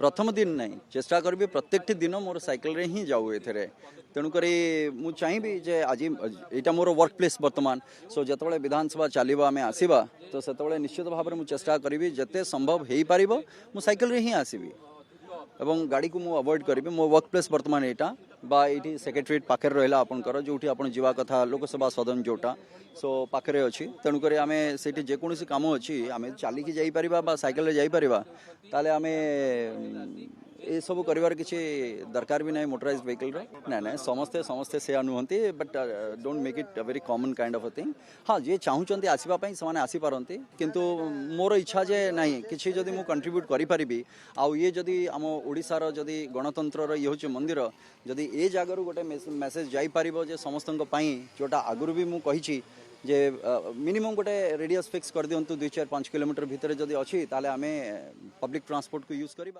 प्रथम दिन नहीं चेष्टा करी प्रत्येक दिन मोर साइकिल रे ही जाऊ एथरे तेणुक मुझे चाहिए जे आज यहाँ मोर वर्क प्लेस बर्तमान सो जिते विधानसभा चलो आम आसवा तो से निश्चित भाव में मुझे चेष्टा करी जिते संभव हो पार मु साइकिल रे ही आसबि एवं गाड़ी को मुझे अवॉइड करी मो वर्क प्लेस बर्तमान यहाँ बा ये सेक्रेटेरिएट पाखे रहा आपंकर जो आप जावा कथा लोकसभा सदन जोटा सो पाखे अच्छी तेणुक आम से जेकोसी कम अच्छी आम चलिकी जापर साइकिल रे जापर ताले आम ये सब कर किसी दरकार भी ना मोटराइज व्हीकल ना ना समस्ते समस्ते से नुहति but don't make it very common kind of a thing हाँ जी चाहूँगी आसवाई से आसीपारती किंतु मोर इच्छा जे ना कि जदि मुझे कंट्रीब्यूट करी आउ ये जदि आम ओडिशार जदि गणतंत्र ये हूँ मंदिर जदि ए जगार गोटे मेसेज जापर जे समस्त जोटा आगुरी भी मुझे जे मिनिमम गोटे रेडियस फिक्स कर दिंतु 2-4-5 किलोमीटर भितर जदि अच्छी ताले आमे पब्लिक ट्रांसपोर्ट को यूज करिबा।